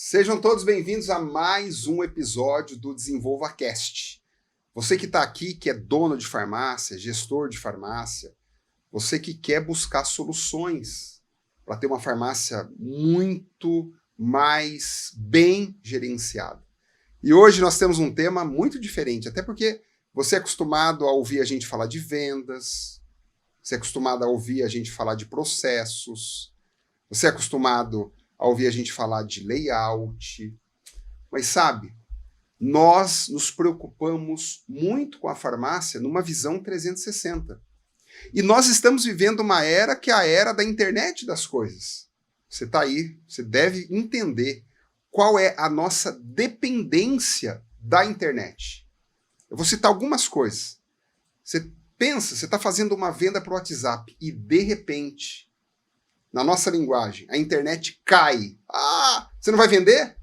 Sejam todos bem-vindos a mais um episódio do DesenvolvaCast. Você que está aqui, que é dono de farmácia, gestor de farmácia, você que quer buscar soluções para ter uma farmácia muito mais bem gerenciada. E hoje nós temos um tema muito diferente, até porque você é acostumado a ouvir a gente falar de vendas, você é acostumado a ouvir a gente falar de processos, você é acostumado a ouvir a gente falar de layout. Mas sabe, nós nos preocupamos muito com a farmácia numa visão 360. E nós estamos vivendo uma era que é a era da internet das coisas. Você está aí, você deve entender qual é a nossa dependência da internet. Eu vou citar algumas coisas. Você pensa, você está fazendo uma venda para o WhatsApp e de repente, na nossa linguagem, a internet cai. Ah, você não vai vender?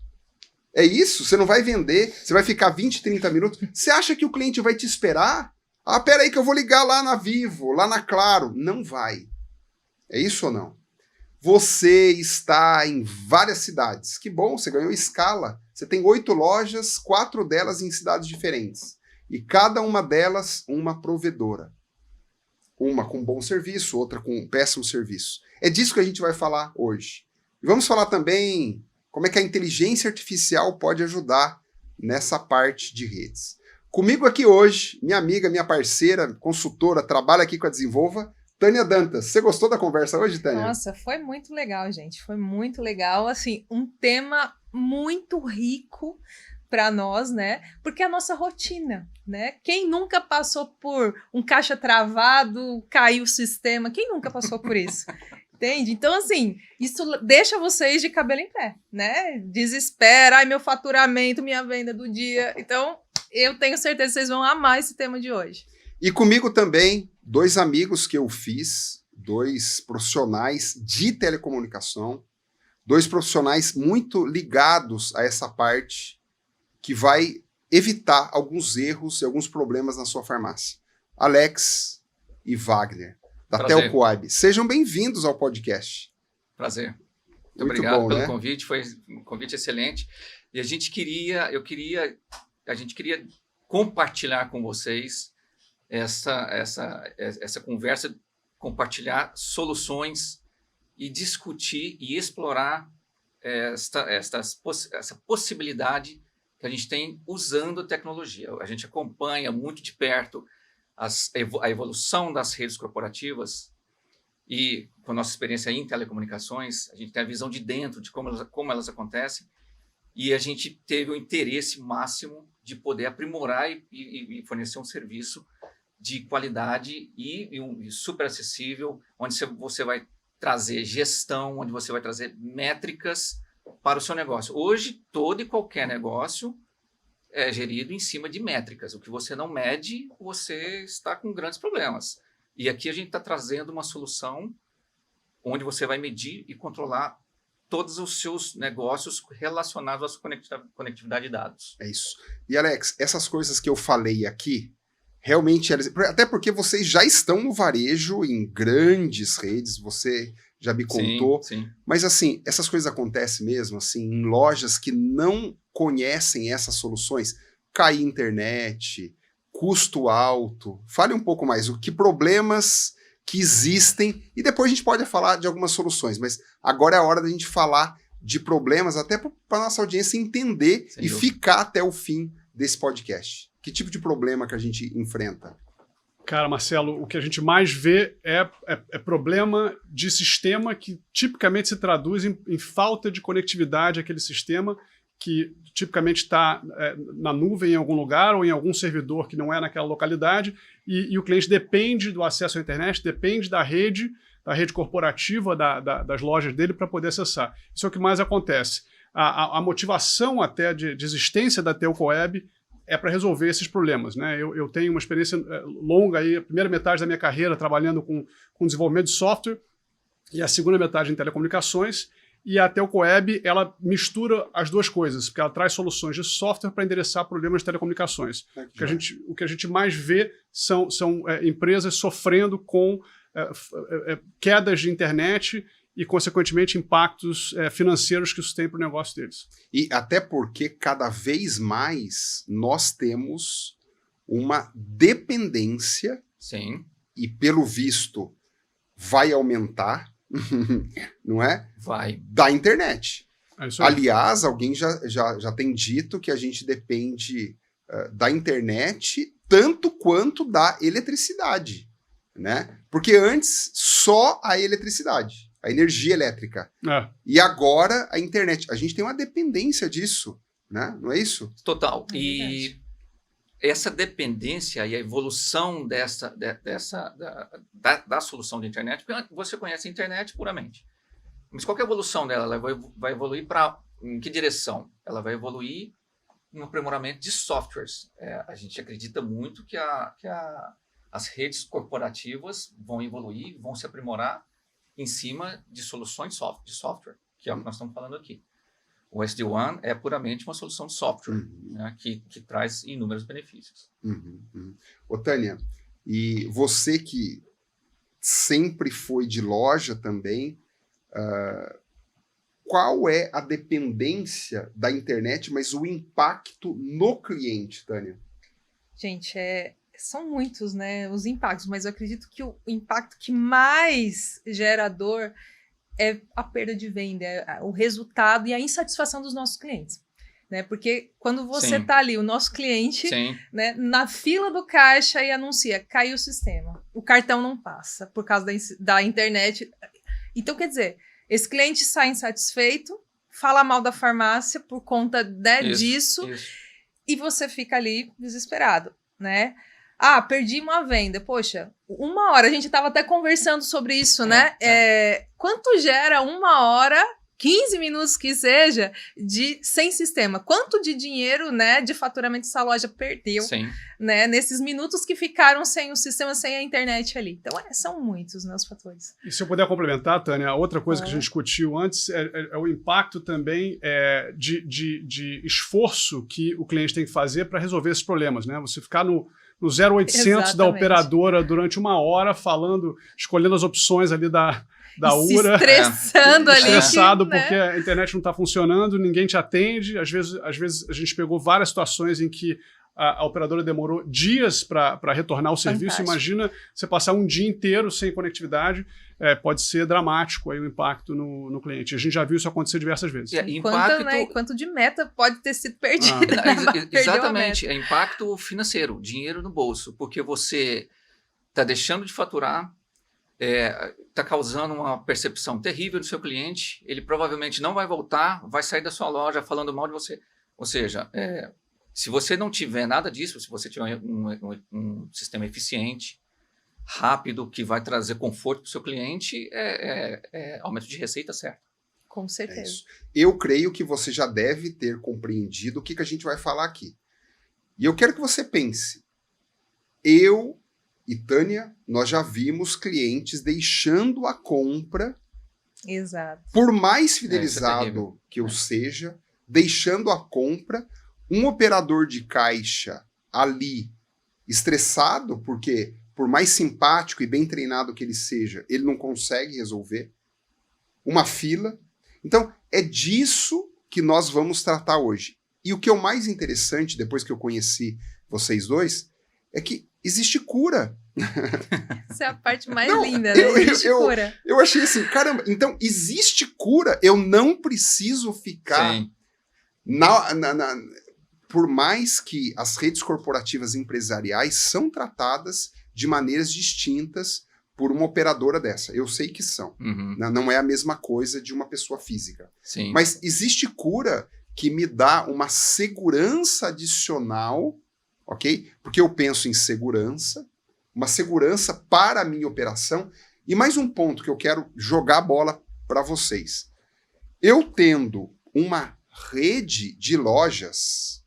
É isso? Você não vai vender? Você vai ficar 20, 30 minutos? Você acha que o cliente vai te esperar? Ah, peraí que eu vou ligar lá na Vivo, lá na Claro. Não vai. É isso ou não? Você está em várias cidades. Que bom, você ganhou escala. Você tem 8 lojas, 4 delas em cidades diferentes. E cada uma delas uma provedora. Uma com bom serviço, outra com péssimo serviço. É disso que a gente vai falar hoje. E vamos falar também como é que a inteligência artificial pode ajudar nessa parte de redes. Comigo aqui hoje, minha amiga, minha parceira, consultora, trabalha aqui com a Desenvolva, Tânia Dantas. Você gostou da conversa hoje, Tânia? Nossa, foi muito legal, gente. Foi muito legal. Assim, um tema muito rico para nós, né? Porque é a nossa rotina, né? Quem nunca passou por um caixa travado, caiu o sistema? Quem nunca passou por isso? Entende? Então, assim, isso deixa vocês de cabelo em pé, né? Desespera, ai, meu faturamento, minha venda do dia. Então, eu tenho certeza que vocês vão amar esse tema de hoje. E comigo também, 2 amigos que eu fiz, 2 profissionais de telecomunicação, 2 profissionais muito ligados a essa parte que vai evitar alguns erros e alguns problemas na sua farmácia. Alex e Wagner, da Telcoab. Sejam bem-vindos ao podcast. Prazer. Muito obrigado bom, pelo convite, foi um convite excelente. E a gente queria compartilhar com vocês essa conversa, compartilhar soluções e discutir e explorar essa possibilidade que a gente tem usando a tecnologia. A gente acompanha muito de perto a evolução das redes corporativas e, com a nossa experiência em telecomunicações, a gente tem a visão de dentro de como elas acontecem e a gente teve o interesse máximo de poder aprimorar e fornecer um serviço de qualidade e super acessível, onde você vai trazer gestão, onde você vai trazer métricas para o seu negócio. Hoje, todo e qualquer negócio é gerido em cima de métricas. O que você não mede, você está com grandes problemas. E aqui a gente está trazendo uma solução onde você vai medir e controlar todos os seus negócios relacionados à sua conectividade de dados. É isso. E, Alex, essas coisas que eu falei aqui, realmente, até porque vocês já estão no varejo em grandes redes, você já me contou. Sim. Mas, assim, essas coisas acontecem mesmo, assim, em lojas que não conhecem essas soluções? Cair internet, custo alto. Fale um pouco mais, que problemas que existem, e depois a gente pode falar de algumas soluções, mas agora é a hora da gente falar de problemas, até para a nossa audiência entender e ficar até o fim desse podcast. Que tipo de problema que a gente enfrenta? Cara, Marcelo, o que a gente mais vê é problema de sistema que tipicamente se traduz em falta de conectividade àquele sistema que tipicamente está na nuvem em algum lugar ou em algum servidor que não é naquela localidade e o cliente depende do acesso à internet, depende da rede corporativa das lojas dele para poder acessar. Isso é o que mais acontece. A motivação até de existência da Telcoab é para resolver esses problemas, né? Eu tenho uma experiência longa aí, a primeira metade da minha carreira trabalhando com desenvolvimento de software e a segunda metade em telecomunicações, e a Telcoab, ela mistura as duas coisas, porque ela traz soluções de software para endereçar problemas de telecomunicações. O que a gente mais vê são empresas sofrendo com quedas de internet e, consequentemente, impactos financeiros que isso tem para o negócio deles. E até porque cada vez mais nós temos uma dependência, Sim. e pelo visto vai aumentar, não é? Vai. Da internet. É isso aí. Aliás, alguém já tem dito que a gente depende da internet tanto quanto da eletricidade, né? Porque antes só a eletricidade, a energia elétrica. E agora a internet. A gente tem uma dependência disso, né? Não é isso? Total. É E verdade. essa dependência e a evolução da solução de internet, porque você conhece a internet puramente. Mas qual que é a evolução dela? Ela vai evoluir em que direção? Ela vai evoluir no aprimoramento de softwares. A gente acredita muito que as redes corporativas vão evoluir, vão se aprimorar em cima de soluções de software, que é o que nós estamos falando aqui. O SD-WAN é puramente uma solução de software, né, que traz inúmeros benefícios. Ô, Tânia, e você que sempre foi de loja também, qual é a dependência da internet, mas o impacto no cliente, Tânia? Gente, são muitos, né, os impactos, mas eu acredito que o impacto que mais gera dor é a perda de venda, o resultado e a insatisfação dos nossos clientes. Né? Porque quando você está ali, o nosso cliente, né, na fila do caixa e anuncia, caiu o sistema, o cartão não passa por causa da internet. Então, quer dizer, esse cliente sai insatisfeito, fala mal da farmácia por conta disso, e você fica ali desesperado, né? Ah, perdi uma venda. Poxa, 1 hora, a gente estava até conversando sobre isso, né? Quanto gera 1 hora, 15 minutos que seja, sem sistema? Quanto de dinheiro, né, de faturamento essa loja perdeu, né, nesses minutos que ficaram sem o sistema, sem a internet ali? Então, são muitos, né, os fatores. E se eu puder complementar, Tânia, outra coisa que a gente discutiu antes é o impacto também de esforço que o cliente tem que fazer para resolver esses problemas, né? Você ficar no 0800 da operadora durante 1 hora escolhendo as opções ali da URA. Estressando ali. Estressado porque a internet não está funcionando, ninguém te atende. Às vezes a gente pegou várias situações em que a operadora demorou dias para retornar ao serviço. Imagina você passar um dia inteiro sem conectividade, pode ser dramático aí o impacto no cliente. A gente já viu isso acontecer diversas vezes. Quanto de meta pode ter sido perdida. Exatamente, é impacto financeiro, dinheiro no bolso, porque você está deixando de faturar, está causando uma percepção terrível do seu cliente, ele provavelmente não vai voltar, vai sair da sua loja falando mal de você. Ou seja, se você não tiver nada disso, se você tiver um sistema eficiente, rápido, que vai trazer conforto para o seu cliente, aumento de receita, certo? Com certeza. Eu creio que você já deve ter compreendido o que a gente vai falar aqui. E eu quero que você pense. Eu e Tânia, nós já vimos clientes deixando a compra, por mais fidelizado que eu seja, deixando a compra, um operador de caixa ali estressado, porque por mais simpático e bem treinado que ele seja, ele não consegue resolver, uma fila. Então, é disso que nós vamos tratar hoje. E o que é o mais interessante, depois que eu conheci vocês dois, é que existe cura. Essa é a parte mais linda, né? Existe cura. Eu achei assim, caramba, então existe cura, eu não preciso ficar por mais que as redes corporativas empresariais são tratadas de maneiras distintas por uma operadora dessa. Eu sei que são. Não é a mesma coisa de uma pessoa física. Mas existe cura que me dá uma segurança adicional, ok? Porque eu penso em segurança, uma segurança para a minha operação. E mais um ponto que eu quero jogar a bola para vocês. Eu tendo uma rede de lojas,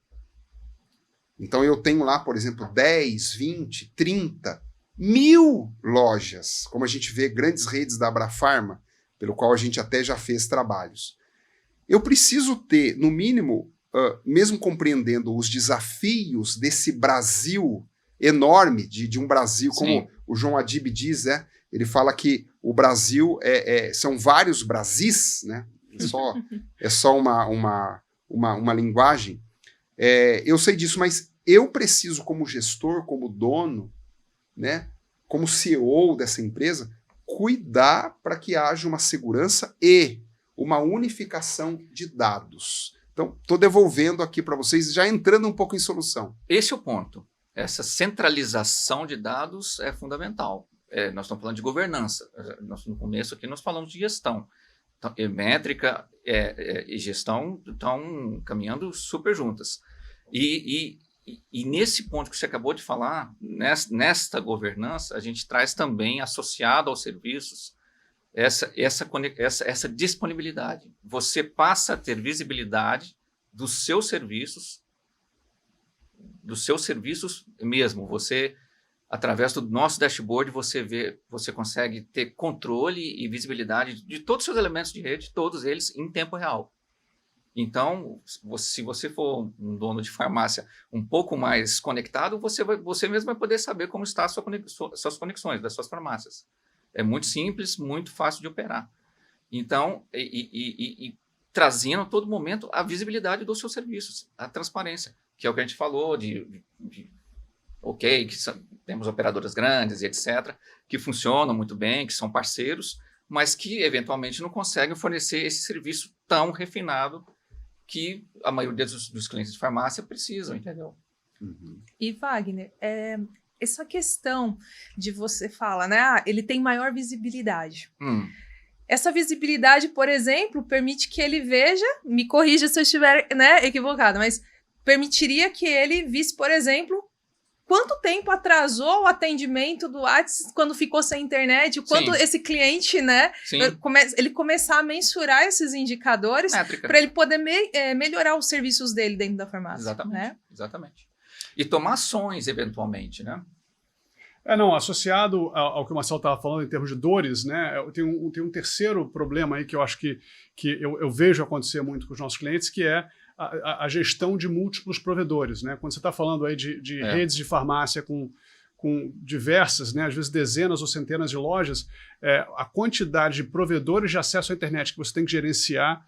então eu tenho lá, por exemplo, 10, 20, 30, 1000 lojas, como a gente vê grandes redes da Abrafarma, pelo qual a gente até já fez trabalhos. Eu preciso ter, no mínimo, mesmo compreendendo os desafios desse Brasil enorme, de um Brasil, como o João Adib diz, ele fala que o Brasil são vários Brasis, né? É só uma linguagem. Eu sei disso, mas eu preciso, como gestor, como dono, né, como CEO dessa empresa, cuidar para que haja uma segurança e uma unificação de dados. Então, estou devolvendo aqui para vocês, já entrando um pouco em solução. Esse é o ponto. Essa centralização de dados é fundamental. Nós estamos falando de governança. No começo aqui nós falamos de gestão. Então, métrica e gestão estão caminhando super juntas. E nesse ponto que você acabou de falar, nesta governança, a gente traz também, associado aos serviços, essa disponibilidade. Você passa a ter visibilidade dos seus serviços mesmo. Você, através do nosso dashboard, você consegue ter controle e visibilidade de todos os seus elementos de rede, todos eles em tempo real. Então, se você for um dono de farmácia um pouco mais conectado, você mesmo vai poder saber como estão as suas conexões das suas farmácias. É muito simples, muito fácil de operar. Então, trazendo a todo momento a visibilidade dos seus serviços, a transparência, que é o que a gente falou temos operadoras grandes e etc., que funcionam muito bem, que são parceiros, mas que eventualmente não conseguem fornecer esse serviço tão refinado que a maioria dos clientes de farmácia precisam, entendeu? Uhum. E Wagner, essa questão de você fala, né? Ele tem maior visibilidade. Essa visibilidade, por exemplo, permite que ele veja, me corrija se eu estiver, né, equivocada, mas permitiria que ele visse, por exemplo, quanto tempo atrasou o atendimento do WhatsApp quando ficou sem internet, quanto esse cliente, né, ele começar a mensurar esses indicadores para ele poder melhorar os serviços dele dentro da farmácia. Exatamente, né? Exatamente. E tomar ações, eventualmente, né? Associado ao que o Marcelo estava falando em termos de dores, né, tem um terceiro problema aí que eu acho que eu vejo acontecer muito com os nossos clientes, que é a gestão de múltiplos provedores, né? Quando você está falando aí de redes de farmácia com diversas, né, às vezes dezenas ou centenas de lojas, a quantidade de provedores de acesso à internet que você tem que gerenciar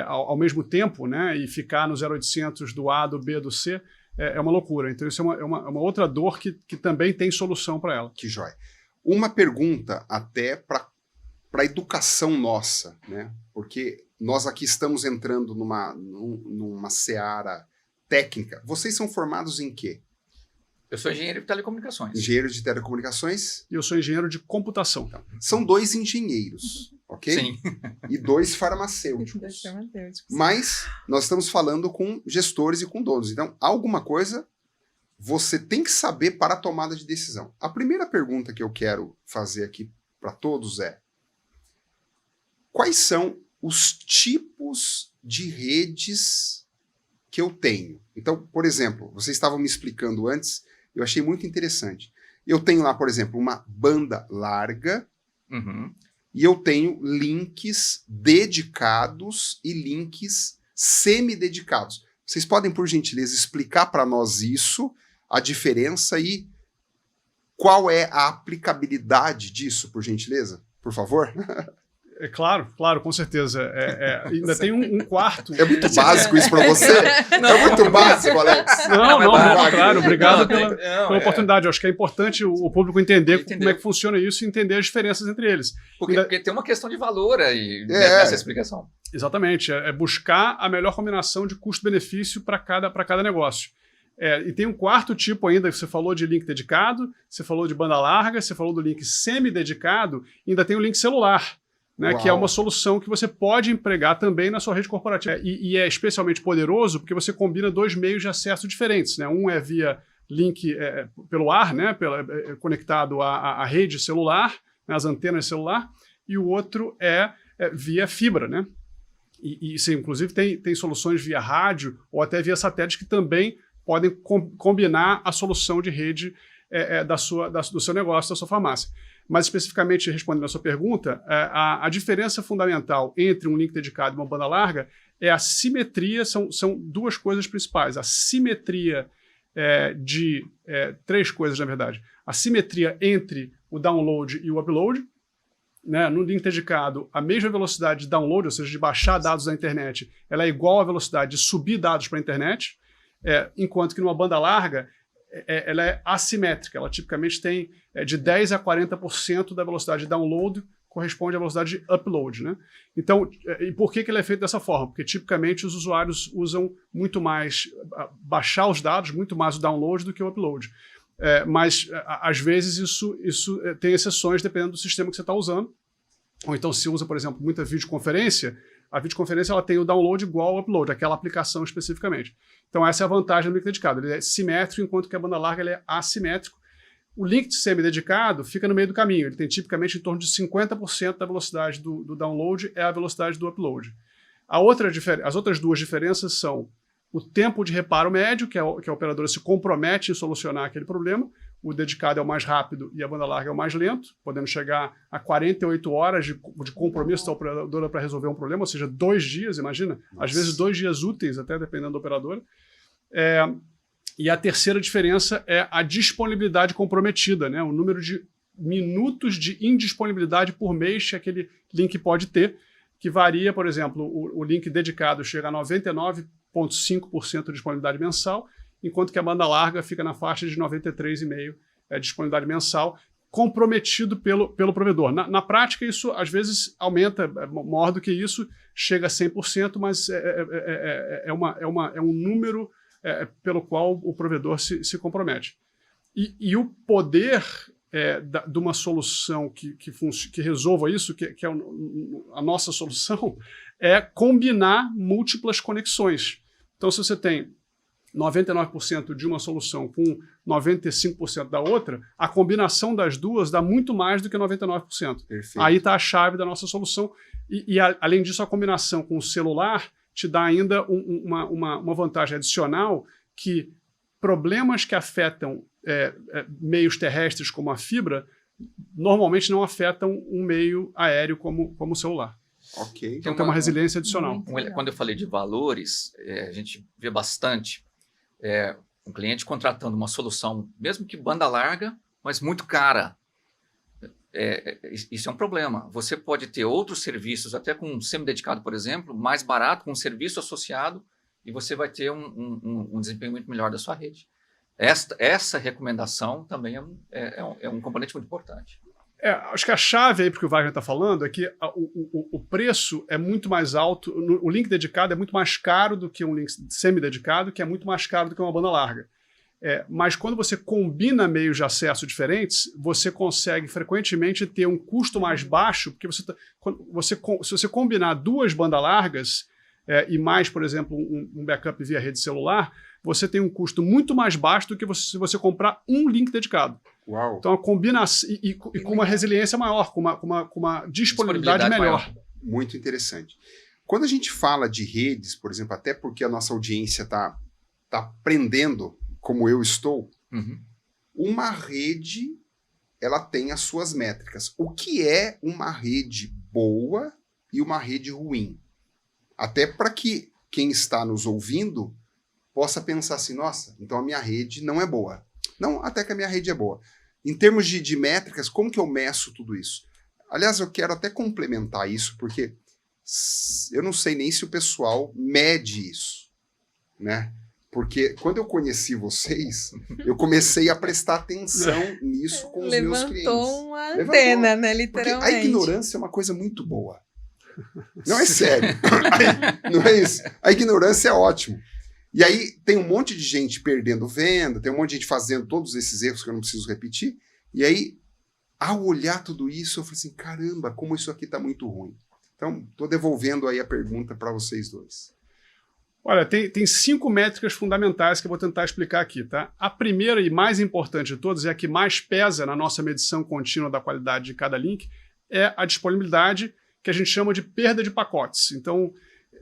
ao mesmo tempo, né, e ficar no 0800 do A, do B, do C, é uma loucura. Então isso é uma outra dor que também tem solução para ela. Que joia. Uma pergunta até para a educação nossa, né? Porque nós aqui estamos entrando numa seara técnica. Vocês são formados em quê? Eu sou engenheiro de telecomunicações. Engenheiro de telecomunicações? E eu sou engenheiro de computação. Então, são 2 engenheiros, ok? Sim. E 2 farmacêuticos. Mas nós estamos falando com gestores e com donos. Então, alguma coisa você tem que saber para a tomada de decisão. A primeira pergunta que eu quero fazer aqui para todos é: quais são os tipos de redes que eu tenho? Então, por exemplo, vocês estavam me explicando antes, eu achei muito interessante. Eu tenho lá, por exemplo, uma banda larga, e eu tenho links dedicados e links semidedicados. Vocês podem, por gentileza, explicar para nós isso, a diferença e qual é a aplicabilidade disso, por gentileza? Por favor? Claro, com certeza. Ainda tem um quarto. É muito básico isso para você? É muito básico, Alex. Não, claro. Obrigado pela oportunidade. Eu acho que é importante o público entender como é que funciona isso e entender as diferenças entre eles. Porque tem uma questão de valor aí nessa explicação. Exatamente. É buscar a melhor combinação de custo-benefício para cada negócio. E tem um quarto tipo ainda, que você falou de link dedicado, você falou de banda larga, você falou do link semi-dedicado, e ainda tem o link celular. Né, que é uma solução que você pode empregar também na sua rede corporativa. E é especialmente poderoso porque você combina 2 meios de acesso diferentes. Né? Um é via link pelo ar, né, conectado à rede celular, né, às antenas celular, e o outro é via fibra. Né? E sim, inclusive tem soluções via rádio ou até via satélite que também podem combinar a solução de rede do seu negócio, da sua farmácia. Mas especificamente respondendo a sua pergunta, a diferença fundamental entre um link dedicado e uma banda larga é a simetria, são 2 coisas principais. A simetria de 3 coisas, na verdade. A simetria entre o download e o upload, né, no link dedicado, a mesma velocidade de download, ou seja, de baixar dados da internet, ela é igual à velocidade de subir dados para a internet, enquanto que numa banda larga, ela é assimétrica. Ela tipicamente tem de 10% a 40% da velocidade de download corresponde à velocidade de upload, né? Então, e por que ele é feito dessa forma? Porque tipicamente os usuários usam muito mais baixar os dados, muito mais o download do que o upload. Mas, às vezes, isso tem exceções dependendo do sistema que você está usando. Ou então, se usa, por exemplo, muita videoconferência, a videoconferência ela tem o download igual ao upload, aquela aplicação especificamente. Então, essa é a vantagem do link dedicado. Ele é simétrico, enquanto que a banda larga ele é assimétrico. O link semi-dedicado fica no meio do caminho. Ele tem tipicamente em torno de 50% da velocidade do download é a velocidade do upload. As outras duas diferenças são o tempo de reparo médio, que a operadora se compromete em solucionar aquele problema. O dedicado é o mais rápido e a banda larga é o mais lento, podendo chegar a 48 horas de compromisso da operadora para resolver um problema, ou seja, 2 dias, imagina. Nossa. Às vezes 2 dias úteis, até dependendo da operadora. E a terceira diferença é a disponibilidade comprometida, né? O número de minutos de indisponibilidade por mês que aquele link pode ter, que varia, por exemplo, o link dedicado chega a 99,5% de disponibilidade mensal, enquanto que a banda larga fica na faixa de 93,5% de disponibilidade mensal, comprometido pelo provedor. Na prática, isso às vezes aumenta, maior do que isso, chega a 100%, mas é um número pelo qual o provedor se compromete. E o poder de uma solução que resolva isso, que é a nossa solução, é combinar múltiplas conexões. Então, se você tem 99% de uma solução com 95% da outra, a combinação das duas dá muito mais do que 99%. Perfeito. Aí está a chave da nossa solução. E além disso, a combinação com o celular te dá ainda uma vantagem adicional, que problemas que afetam meios terrestres como a fibra normalmente não afetam um meio aéreo como o celular. Ok. Então tem uma resiliência adicional. Quando eu falei de valores, a gente vê bastante um cliente contratando uma solução, mesmo que banda larga, mas muito cara. Isso é um problema. Você pode ter outros serviços, até com um semi-dedicado, por exemplo, mais barato, com um serviço associado, e você vai ter um desempenho muito melhor da sua rede. Essa recomendação também é um componente muito importante. Acho que a chave aí para o que o Wagner está falando é que o preço é muito mais alto, o link dedicado é muito mais caro do que um link semi-dedicado, que é muito mais caro do que uma banda larga. Mas quando você combina meios de acesso diferentes, você consegue frequentemente ter um custo mais baixo, porque se você combinar 2 bandas largas e mais, por exemplo, um backup via rede celular, você tem um custo muito mais baixo do que se você comprar um link dedicado. Uau. Então a combinação e com uma resiliência maior, com uma disponibilidade melhor. Maior. Muito interessante. Quando a gente fala de redes, por exemplo, até porque a nossa audiência está aprendendo como eu estou, uma rede ela tem as suas métricas. O que é uma rede boa e uma rede ruim? Até para que quem está nos ouvindo possa pensar assim, nossa, então a minha rede não é boa. Não, até que a minha rede é boa. Em termos de métricas, como que eu meço tudo isso? Aliás, eu quero até complementar isso, porque eu não sei nem se o pessoal mede isso, né? Porque quando eu conheci vocês, eu comecei a prestar atenção nisso com os meus clientes. Levantou uma antena, né? Literalmente. Porque a ignorância é uma coisa muito boa. Não é sério. Não é isso. A ignorância é ótimo. E aí tem um monte de gente perdendo venda, tem um monte de gente fazendo todos esses erros que eu não preciso repetir. E aí, ao olhar tudo isso, eu falei assim, caramba, como isso aqui está muito ruim. Então, estou devolvendo aí a pergunta para vocês dois. Olha, tem 5 métricas fundamentais que eu vou tentar explicar aqui, tá? A primeira e mais importante de todas, e a que mais pesa na nossa medição contínua da qualidade de cada link, é a disponibilidade, que a gente chama de perda de pacotes. Então,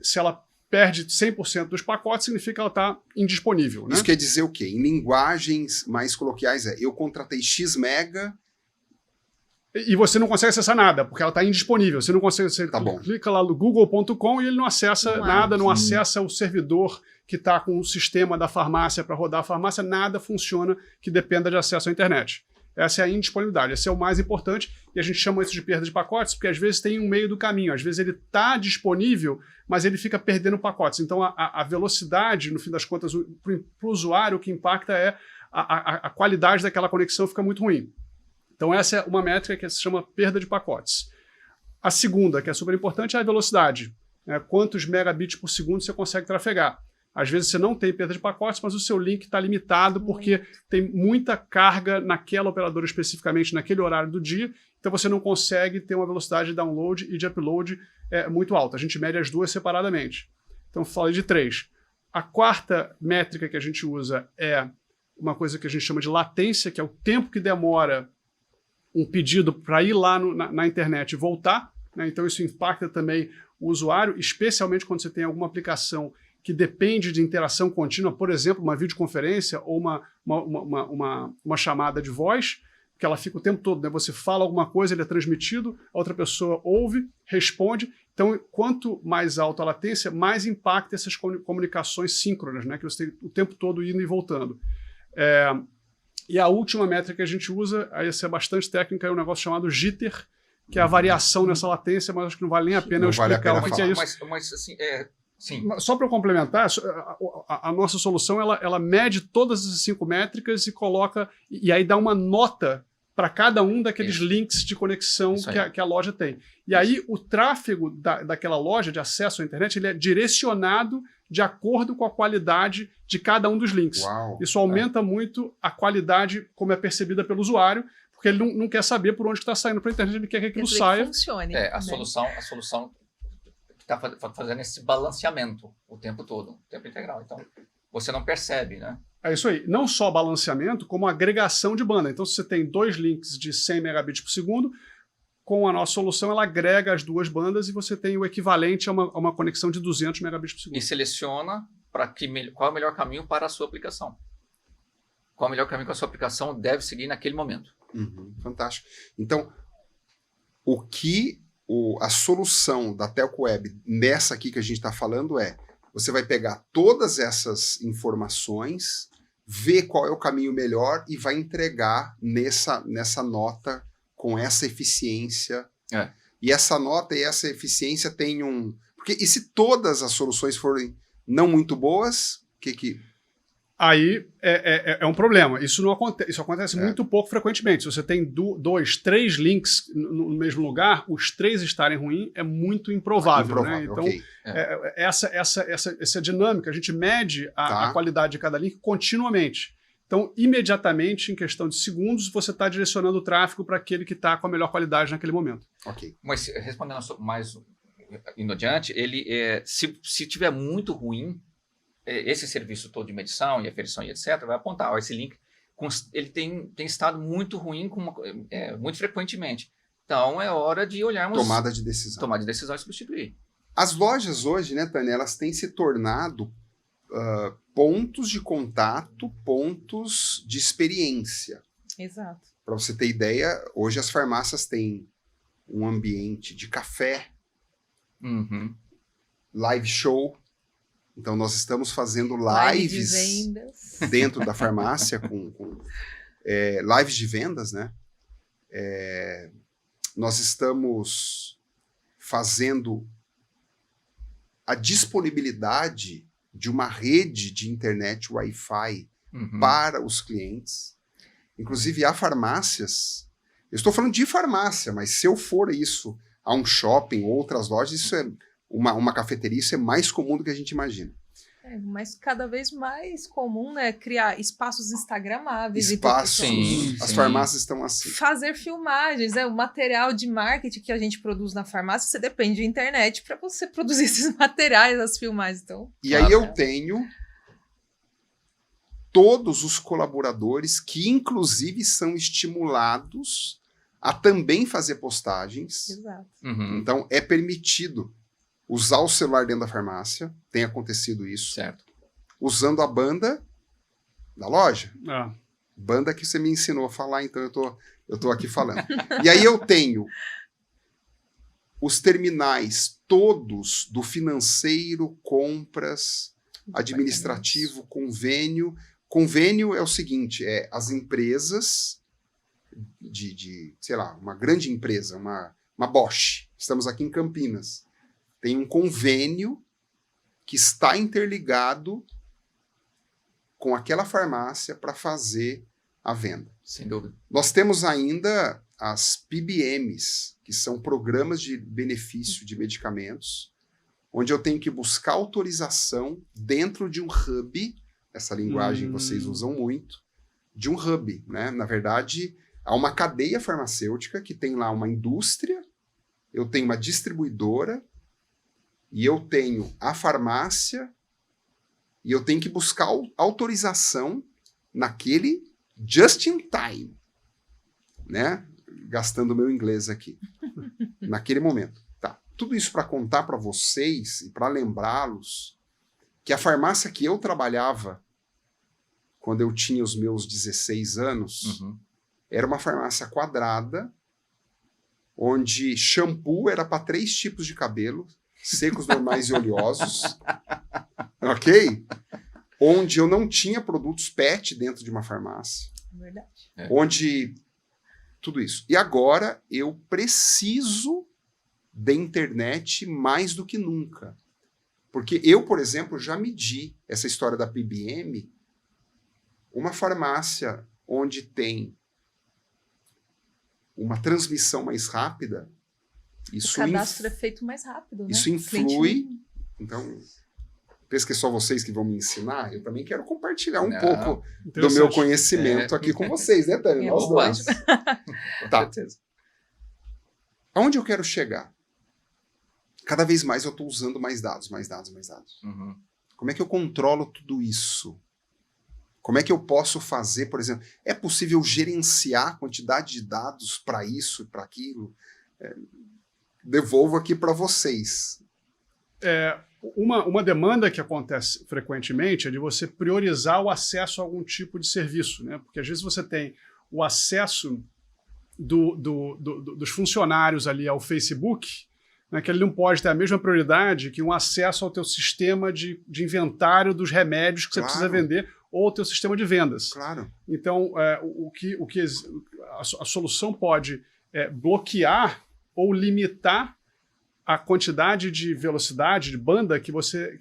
se ela perde 100% dos pacotes, significa que ela está indisponível, né? Isso quer dizer o quê? Em linguagens mais coloquiais, eu contratei X mega... E você não consegue acessar nada, porque ela está indisponível. Você não consegue... Você clica lá no google.com e ele não acessa nada, não acessa o servidor que está com o sistema da farmácia para rodar a farmácia, nada funciona que dependa de acesso à internet. essa é a indisponibilidade. Esse é o mais importante e a gente chama isso de perda de pacotes porque às vezes tem um meio do caminho. Às vezes ele está disponível, mas ele fica perdendo pacotes. Então a velocidade, no fim das contas, para o usuário, o que impacta é a qualidade daquela conexão fica muito ruim. Então essa é uma métrica que se chama perda de pacotes. A segunda, que é super importante, é a velocidade. Quantos megabits por segundo você consegue trafegar. Às vezes você não tem perda de pacotes, mas o seu link está limitado porque tem muita carga naquela operadora especificamente, naquele horário do dia, então você não consegue ter uma velocidade de download e de upload muito alta. A gente mede as duas separadamente. Então, falei de 3. A quarta métrica que a gente usa é uma coisa que a gente chama de latência, que é o tempo que demora um pedido para ir lá na internet e voltar. Né? Então, isso impacta também o usuário, especialmente quando você tem alguma aplicação que depende de interação contínua, por exemplo, uma videoconferência ou uma chamada de voz, que ela fica o tempo todo, né? Você fala alguma coisa, ele é transmitido, a outra pessoa ouve, responde. Então, quanto mais alta a latência, mais impacta essas comunicações síncronas, né? Que você tem o tempo todo indo e voltando. E a última métrica que a gente usa, aí essa é bastante técnica, é um negócio chamado jitter, que é a variação nessa latência, mas acho que não vale nem a pena eu explicar o que é isso. Mas assim, sim. Só para eu complementar, a nossa solução ela mede todas as 5 métricas e coloca, e aí dá uma nota para cada um daqueles links de conexão que a loja tem. E aí o tráfego daquela loja de acesso à internet ele é direcionado de acordo com a qualidade de cada um dos links. Uau, isso aumenta muito a qualidade como é percebida pelo usuário, porque ele não quer saber por onde está saindo para a internet, ele quer que aquilo saia. Que funcione. A solução está fazendo esse balanceamento o tempo todo, o tempo integral. Então, você não percebe, né? É isso aí. Não só balanceamento, como agregação de banda. Então, se você tem 2 links de 100 megabits por segundo, com a nossa solução, ela agrega as 2 bandas e você tem o equivalente a uma conexão de 200 megabits por segundo. E seleciona qual é o melhor caminho para a sua aplicação. Qual é o melhor caminho que a sua aplicação deve seguir naquele momento. Fantástico. Então, a solução da Telco Web nessa aqui que a gente está falando você vai pegar todas essas informações, ver qual é o caminho melhor e vai entregar nessa nota com essa eficiência. E essa nota e essa eficiência tem Porque e se todas as soluções forem não muito boas, Aí é um problema. Isso não acontece. Isso acontece muito pouco frequentemente. Se você tem 2, 3 links no mesmo lugar, os 3 estarem ruins é muito improvável. Né? Então, essa dinâmica, a gente mede a qualidade de cada link continuamente. Então, imediatamente, em questão de segundos, você está direcionando o tráfego para aquele que está com a melhor qualidade naquele momento. Ok. Mas respondendo mais indo adiante, ele se tiver muito ruim, esse serviço todo de medição e aferição e etc. vai apontar, esse link ele tem estado muito ruim muito frequentemente. Então, é hora de olharmos... Tomada de decisão. Tomar de decisão e substituir. As lojas hoje, né, Tânia, elas têm se tornado pontos de contato, pontos de experiência. Exato. Para você ter ideia, hoje as farmácias têm um ambiente de café, live show. Então, nós estamos fazendo lives dentro da farmácia, com lives de vendas, né? Nós estamos fazendo a disponibilidade de uma rede de internet Wi-Fi para os clientes. Inclusive, há farmácias... Eu estou falando de farmácia, mas se eu for isso a um shopping ou outras lojas, isso é... Uma cafeteria, isso é mais comum do que a gente imagina. Mas cada vez mais comum, né? Criar espaços instagramáveis. Sim. As farmácias estão assim. Fazer filmagens, o material de marketing que a gente produz na farmácia, você depende de internet para você produzir esses materiais, as filmagens. Então, e aí eu tenho todos os colaboradores que, inclusive, são estimulados a também fazer postagens. Exato. Então, é permitido usar o celular dentro da farmácia, tem acontecido isso. Certo. Usando a banda da loja. Ah. Banda que você me ensinou a falar, então eu tô aqui falando. E aí eu tenho os terminais todos do financeiro, compras, administrativo, convênio. Convênio é o seguinte, as empresas sei lá, uma grande empresa, uma Bosch, estamos aqui em Campinas, tem um convênio que está interligado com aquela farmácia para fazer a venda. Sem dúvida. Nós temos ainda as PBMs, que são programas de benefício de medicamentos, onde eu tenho que buscar autorização dentro de um hub, essa linguagem vocês usam muito, de um hub, né? Na verdade, há uma cadeia farmacêutica que tem lá uma indústria, eu tenho uma distribuidora, e eu tenho a farmácia, e eu tenho que buscar autorização naquele just in time, né? Gastando meu inglês aqui, naquele momento. Tá. Tudo isso para contar para vocês e para lembrá-los que a farmácia que eu trabalhava quando eu tinha os meus 16 anos era uma farmácia quadrada, onde shampoo era para 3 tipos de cabelo, secos, normais e oleosos, ok? Onde eu não tinha produtos pet dentro de uma farmácia. Verdade. Onde tudo isso. E agora eu preciso da internet mais do que nunca. Porque eu, por exemplo, já medi essa história da PBM, uma farmácia onde tem uma transmissão mais rápida. Isso o cadastro é feito mais rápido, né? Isso influi. Então, penso que é só vocês que vão me ensinar. Eu também quero compartilhar um pouco do meu conhecimento aqui com vocês, né, Tânia? Nós dois. Tá. Aonde eu quero chegar? Cada vez mais eu estou usando mais dados. Como é que eu controlo tudo isso? Como é que eu posso fazer, por exemplo, é possível gerenciar a quantidade de dados para isso e para aquilo? Devolvo aqui para vocês. Uma demanda que acontece frequentemente é de você priorizar o acesso a algum tipo de serviço, né? Porque às vezes você tem o acesso dos funcionários ali ao Facebook, né, que ele não pode ter a mesma prioridade que um acesso ao teu sistema de inventário dos remédios que você precisa vender ou ao teu sistema de vendas. Claro. Então, a solução pode bloquear ou limitar a quantidade de velocidade, de banda que você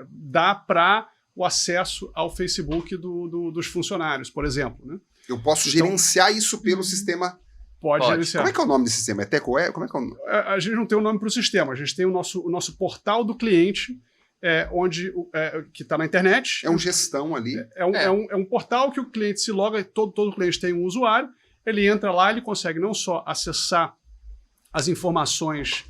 dá para o acesso ao Facebook dos funcionários, por exemplo. Né? Eu posso gerenciar isso pelo sistema... Pode gerenciar. Como é que é o nome desse sistema? É TecoE? Como é que é o nome? A gente não tem um nome para o sistema, a gente tem o nosso portal do cliente, que está na internet. É um gestão ali. É um portal que o cliente se loga, todo cliente tem um usuário, ele entra lá, ele consegue não só acessar as informações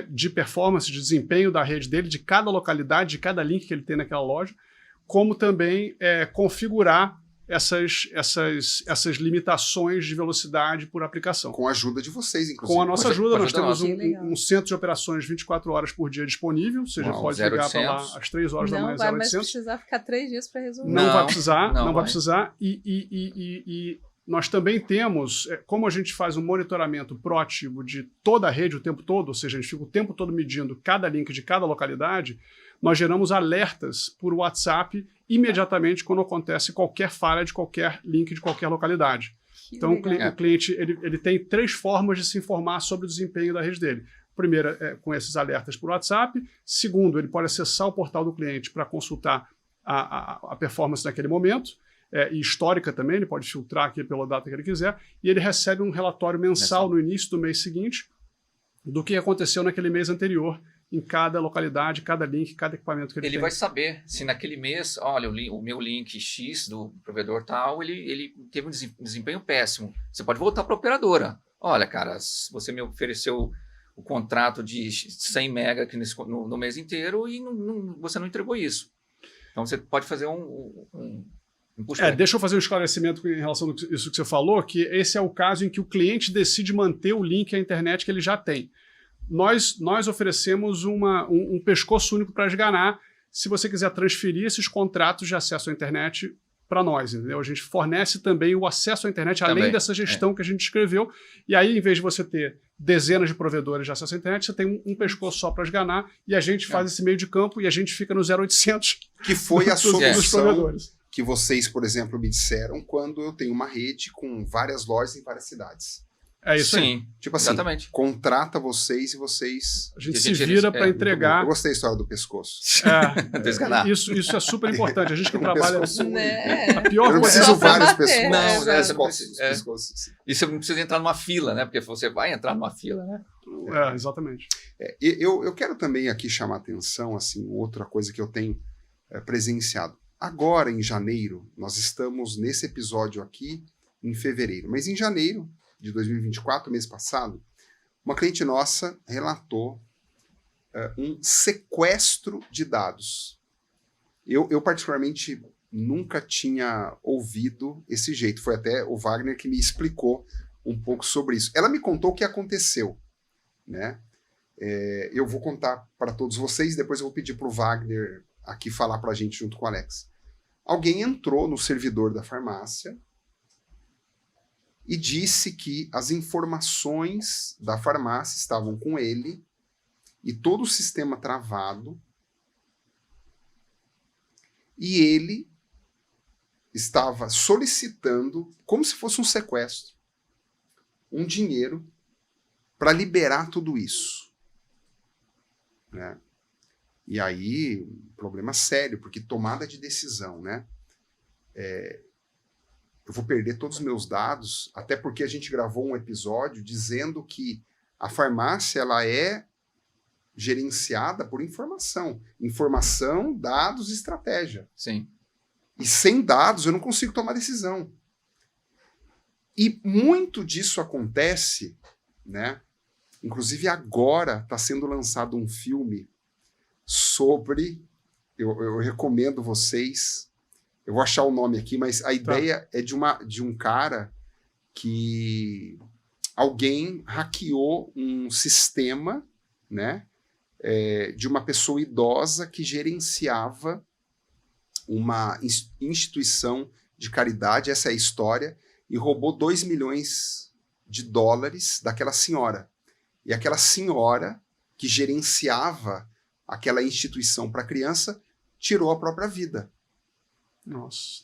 de performance, de desempenho da rede dele, de cada localidade, de cada link que ele tem naquela loja, como também configurar essas limitações de velocidade por aplicação. Com a ajuda de vocês, inclusive. Com a nossa ajuda, nós temos um centro de operações 24 horas por dia disponível, ou seja, pode ligar para lá às 3 horas da manhã, 0800. Não vai mais precisar ficar 3 dias para resolver. Não vai precisar. E nós também temos, como a gente faz um monitoramento proativo de toda a rede o tempo todo, ou seja, a gente fica o tempo todo medindo cada link de cada localidade, nós geramos alertas por WhatsApp imediatamente quando acontece qualquer falha de qualquer link de qualquer localidade. Então, o cliente ele tem 3 formas de se informar sobre o desempenho da rede dele. Primeiro, com esses alertas por WhatsApp. Segundo, ele pode acessar o portal do cliente para consultar a performance naquele momento. E histórica também, ele pode filtrar aqui pela data que ele quiser. E ele recebe um relatório mensal no início do mês seguinte do que aconteceu naquele mês anterior, em cada localidade, cada link, cada equipamento que ele tem. Ele vai saber se naquele mês, olha, o meu link X do provedor tal, ele teve um desempenho péssimo. Você pode voltar para a operadora. Olha, cara, você me ofereceu o contrato de 100 mega aqui no mês inteiro e você não entregou isso. Então, você pode fazer deixa eu fazer um esclarecimento em relação a isso que você falou, que esse é o caso em que o cliente decide manter o link à internet que ele já tem. Nós oferecemos um pescoço único para esganar se você quiser transferir esses contratos de acesso à internet para nós, entendeu? A gente fornece também o acesso à internet, além dessa gestão que a gente escreveu, e aí, em vez de você ter dezenas de provedores de acesso à internet, você tem um pescoço só para esganar, e a gente faz esse meio de campo e a gente fica no 0800 que foi a solução. que vocês, por exemplo, me disseram quando eu tenho uma rede com várias lojas em várias cidades. É isso aí. Sim, Tipo assim, exatamente. contrata vocês e vocês... A gente A se gente- vira é, para muito entregar. Eu gostei da história do pescoço. Desganar. Isso é super importante. A gente que Um trabalha. pescoço único. Né? A pior Eu não coisa. preciso Só pra vários bater, pescoços. Não, Eu é, gosto você dos é. pescoços. E você não precisa entrar numa fila, né? Porque você vai entrar numa fila, né? Exatamente. Eu quero também aqui chamar a atenção, assim, outra coisa que eu tenho presenciado. Agora, em janeiro, nós estamos nesse episódio aqui em fevereiro, mas em janeiro de 2024, mês passado, uma cliente nossa relatou um sequestro de dados. Eu particularmente, nunca tinha ouvido esse jeito. Foi até o Wagner que me explicou um pouco sobre isso. Ela me contou o que aconteceu, né? Eu vou contar para todos vocês, depois eu vou pedir para o Wagner aqui falar para a gente junto com o Alex. Alguém entrou no servidor da farmácia e disse que as informações da farmácia estavam com ele e todo o sistema travado, e ele estava solicitando, como se fosse um sequestro, um dinheiro para liberar tudo isso, né? E aí, problema sério, porque tomada de decisão, né? Eu vou perder todos os meus dados, até porque a gente gravou um episódio dizendo que a farmácia ela é gerenciada por informação. Informação, dados e estratégia. Sim. E sem dados eu não consigo tomar decisão. E muito disso acontece, né? Inclusive agora está sendo lançado um filme sobre... Eu recomendo vocês... Eu vou achar o nome aqui, mas a ideia é de um cara que alguém hackeou um sistema, né, de uma pessoa idosa que gerenciava uma instituição de caridade, essa é a história, e roubou $2 milhões daquela senhora. E aquela senhora que gerenciava aquela instituição para criança tirou a própria vida. Nossa.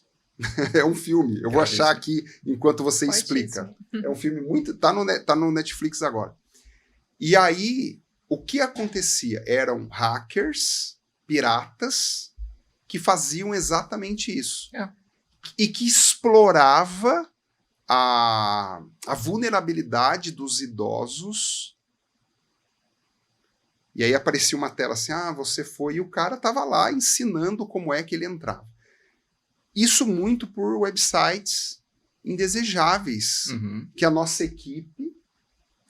É um filme. Eu vou achar aqui enquanto você explica. É um filme muito... Tá no Netflix agora. E aí, o que acontecia? Eram hackers, piratas, que faziam exatamente isso. E que explorava a vulnerabilidade dos idosos. E aí aparecia uma tela assim, você foi... E o cara estava lá ensinando como é que ele entrava. Isso muito por websites indesejáveis, que a nossa equipe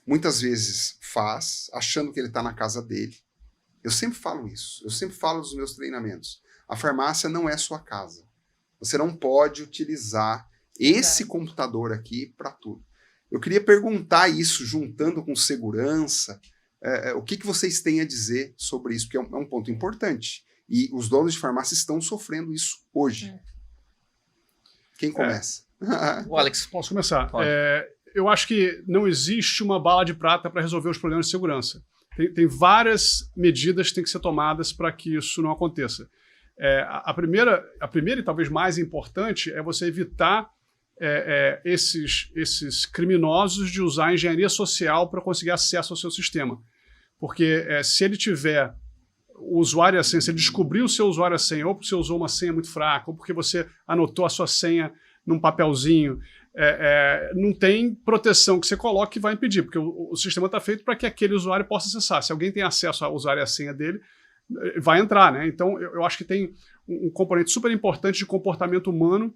muitas vezes faz, achando que ele está na casa dele. Eu sempre falo isso, eu sempre falo nos meus treinamentos. A farmácia não é sua casa. Você não pode utilizar esse computador aqui para tudo. Eu queria perguntar isso, juntando com segurança, o que vocês têm a dizer sobre isso, porque é um ponto importante. E os donos de farmácia estão sofrendo isso hoje. Quem começa? O Alex. Posso começar? Pode. Eu acho que não existe uma bala de prata para resolver os problemas de segurança. Tem várias medidas que têm que ser tomadas para que isso não aconteça. A primeira e talvez mais importante é você evitar esses criminosos de usar a engenharia social para conseguir acesso ao seu sistema. Porque se ele tiver o usuário e a senha, se ele descobrir o seu usuário e a senha, ou porque você usou uma senha muito fraca, ou porque você anotou a sua senha num papelzinho, não tem proteção que você coloque que vai impedir, porque o sistema está feito para que aquele usuário possa acessar. Se alguém tem acesso ao usuário e a senha dele, vai entrar, né? Então, eu acho que tem um componente super importante de comportamento humano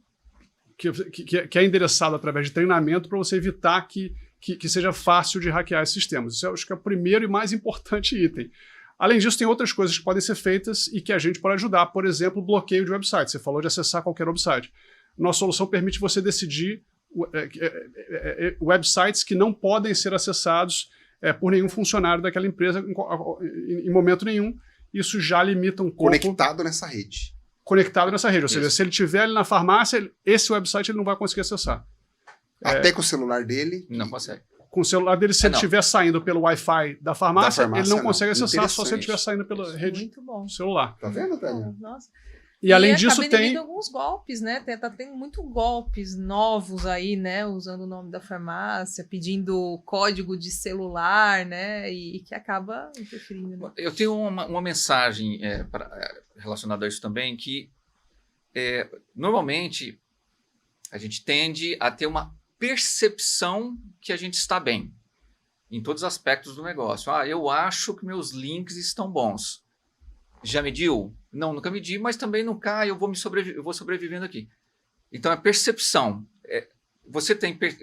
que é endereçado através de treinamento para você evitar que seja fácil de hackear esses sistemas. Isso eu acho que é o primeiro e mais importante item. Além disso, tem outras coisas que podem ser feitas e que a gente pode ajudar. Por exemplo, bloqueio de website. Você falou de acessar qualquer website. Nossa solução permite você decidir websites que não podem ser acessados por nenhum funcionário daquela empresa em momento nenhum. Isso já limita um pouco... Conectado nessa rede. Ou seja, se ele estiver ali na farmácia, esse website ele não vai conseguir acessar. Até com o celular dele. Não consegue. Com o celular dele, se ele estiver saindo pelo Wi-Fi da farmácia, ele não consegue acessar só se ele estiver saindo pela rede Muito bom. celular. Tá vendo, Tânia? Nossa. E além disso acaba tem... inibindo alguns golpes, né? Tá tendo muito golpes novos aí, né? Usando o nome da farmácia, pedindo código de celular, né? E que acaba interferindo. Né? Eu tenho uma mensagem relacionada a isso também, que normalmente a gente tende a ter uma percepção que a gente está bem em todos os aspectos do negócio. Eu acho que meus links estão bons. Já mediu? Não, nunca medi, mas também nunca eu vou sobrevivendo aqui. Então, a percepção.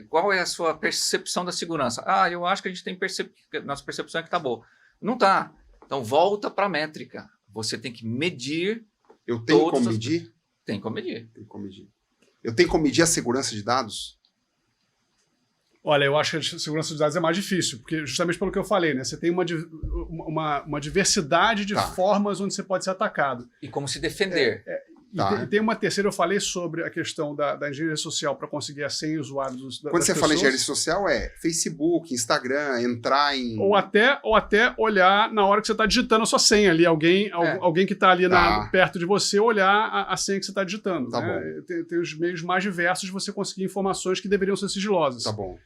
Qual é a sua percepção da segurança? Eu acho que a gente tem nossa percepção é que está boa. Não está. Então, volta para a métrica. Você tem que medir. Eu tenho como medir? Tem como medir. Eu tenho como medir a segurança de dados? Olha, eu acho que a segurança de dados é mais difícil, porque justamente pelo que eu falei, né? Você tem uma diversidade de formas onde você pode ser atacado. E como se defender. E tem uma terceira, eu falei sobre a questão da engenharia social para conseguir a senha usuários Quando você fala em engenharia social, Facebook, Instagram, entrar em... Ou até olhar na hora que você está digitando a sua senha ali, alguém que está ali perto de você, olhar a senha que você está digitando. Tá né? bom. Tem os meios mais diversos de você conseguir informações que deveriam ser sigilosas. Tá bom.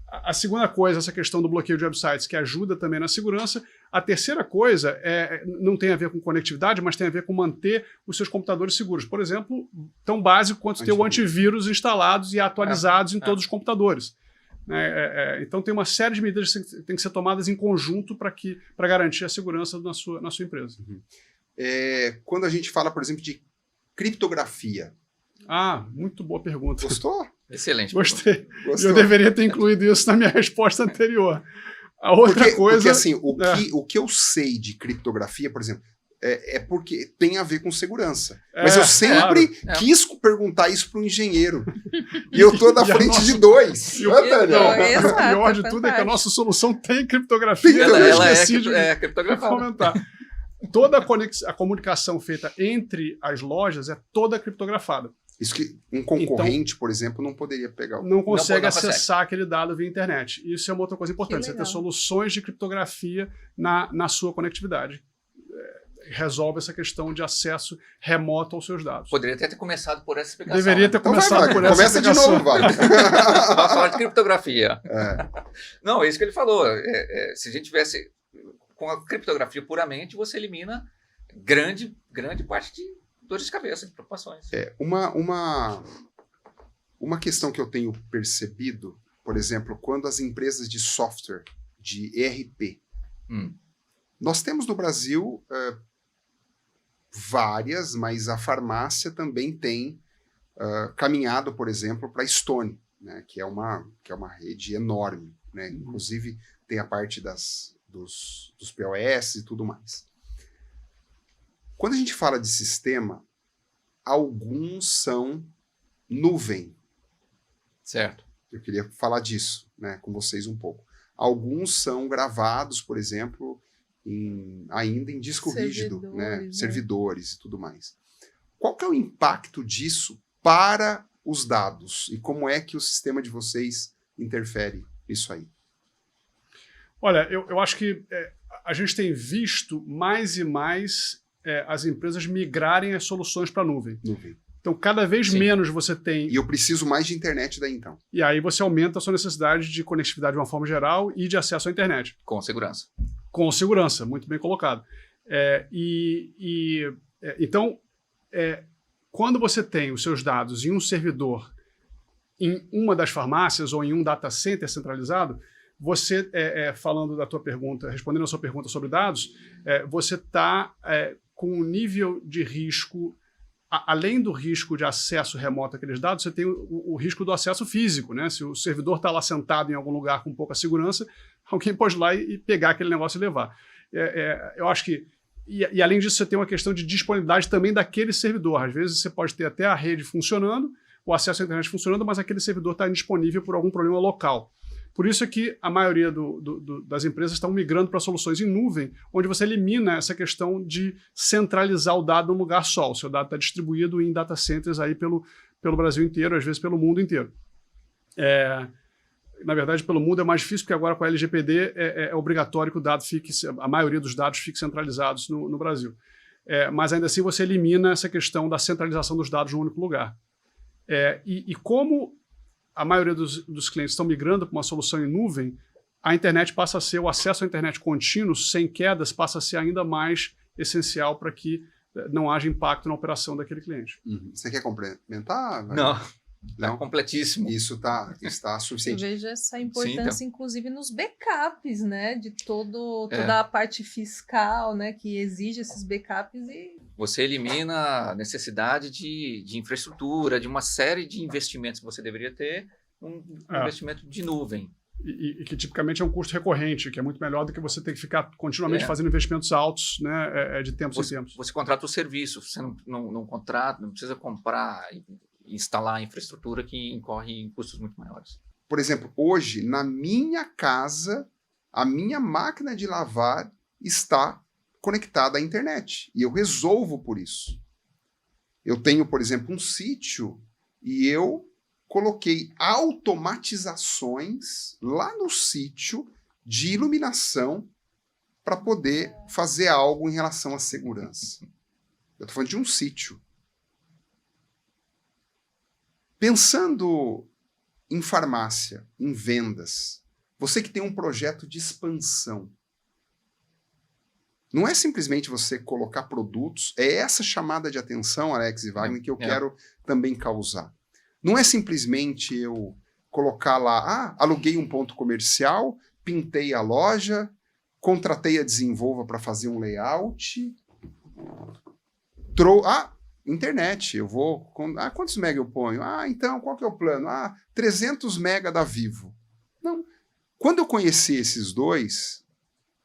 A segunda coisa, essa questão do bloqueio de websites, que ajuda também na segurança. A terceira coisa não tem a ver com conectividade, mas tem a ver com manter os seus computadores seguros. Por exemplo, tão básico quanto ter o antivírus instalados e atualizados em todos os computadores. Então tem uma série de medidas que têm que ser tomadas em conjunto para garantir a segurança na sua empresa. Uhum. Quando a gente fala, por exemplo, de criptografia. Muito boa pergunta. Gostou? Excelente. Gostei. Gostou? Eu deveria ter incluído isso na minha resposta anterior. A outra coisa... Porque assim, o que eu sei de criptografia, por exemplo, é porque tem a ver com segurança. Mas eu sempre quis perguntar isso para um engenheiro. E eu tô na frente de dois. O pior de tudo é que a nossa solução tem criptografia. Ela é criptografada. Toda a comunicação feita entre as lojas é toda criptografada. Isso que um concorrente, por exemplo, não poderia pegar. Não consegue acessar aquele dado via internet. Isso é uma outra coisa importante. Você ter soluções de criptografia na sua conectividade. Resolve essa questão de acesso remoto aos seus dados. Poderia até ter começado por essa explicação. Deveria ter começado por essa Começa explicação. de novo, vai. Vamos falar de criptografia. Não, é isso que ele falou. Se a gente tivesse com a criptografia puramente, você elimina grande parte de dores de cabeça, de preocupações. Uma questão que eu tenho percebido, por exemplo, quando as empresas de software, de ERP, nós temos no Brasil várias, mas a farmácia também tem caminhado, por exemplo, para a Stone, né, que é uma rede enorme, né? Inclusive tem a parte dos POS e tudo mais. Quando a gente fala de sistema, alguns são nuvem. Certo. Eu queria falar disso, né, com vocês um pouco. Alguns são gravados, por exemplo, ainda em disco rígido, né, servidores e tudo mais. Qual que é o impacto disso para os dados? E como é que o sistema de vocês interfere nisso aí? Olha, eu acho que a gente tem visto mais e mais as empresas migrarem as soluções para a nuvem. Então, cada vez menos você tem... E eu preciso mais de internet daí, então. E aí você aumenta a sua necessidade de conectividade de uma forma geral e de acesso à internet. Com segurança. Com segurança, muito bem colocado. Então, quando você tem os seus dados em um servidor, em uma das farmácias ou em um data center centralizado, você, falando da tua pergunta, respondendo a sua pergunta sobre dados, você está com um nível de risco, além do risco de acesso remoto àqueles dados, você tem o risco do acesso físico, né? Se o servidor está lá sentado em algum lugar com pouca segurança, alguém pode ir lá e pegar aquele negócio e levar. Eu acho que... E além disso, você tem uma questão de disponibilidade também daquele servidor. Às vezes você pode ter até a rede funcionando, o acesso à internet funcionando, mas aquele servidor está indisponível por algum problema local. Por isso é que a maioria das empresas estão migrando para soluções em nuvem, onde você elimina essa questão de centralizar o dado num lugar só. O seu dado está distribuído em data centers aí pelo Brasil inteiro, às vezes pelo mundo inteiro. Na verdade, pelo mundo é mais difícil, porque agora com a LGPD é obrigatório que o dado a maioria dos dados fique centralizados no Brasil. mas ainda assim você elimina essa questão da centralização dos dados num único lugar. E como a maioria dos clientes estão migrando para uma solução em nuvem, a internet passa a ser, o acesso à internet contínuo, sem quedas, passa a ser ainda mais essencial para que não haja impacto na operação daquele cliente. Você quer complementar? Não. Não? Completíssimo. Isso está Eu suficiente. vejo essa importância, Sim, inclusive, nos backups, né? De toda a parte fiscal, né? Que exige esses backups e... Você elimina a necessidade de infraestrutura, de uma série de investimentos que você deveria ter, um investimento de nuvem. E que tipicamente é um custo recorrente, que é muito melhor do que você ter que ficar continuamente fazendo investimentos altos, né, de tempos em tempos. Você contrata o serviço, você não contrata, não precisa comprar e instalar a infraestrutura que incorre em custos muito maiores. Por exemplo, hoje, na minha casa, a minha máquina de lavar está conectada à internet. E eu resolvo por isso. Eu tenho, por exemplo, um sítio e eu coloquei automatizações lá no sítio de iluminação para poder fazer algo em relação à segurança. Eu estou falando de um sítio. Pensando em farmácia, em vendas, você que tem um projeto de expansão, não é simplesmente você colocar produtos, é essa chamada de atenção, Alex e Wagner, que eu quero também causar. Não é simplesmente eu colocar lá, aluguei um ponto comercial, pintei a loja, contratei a Desenvolva para fazer um layout, internet, eu vou... quantos mega eu ponho? Então, qual que é o plano? 300 mega da Vivo. Não. Quando eu conheci esses dois,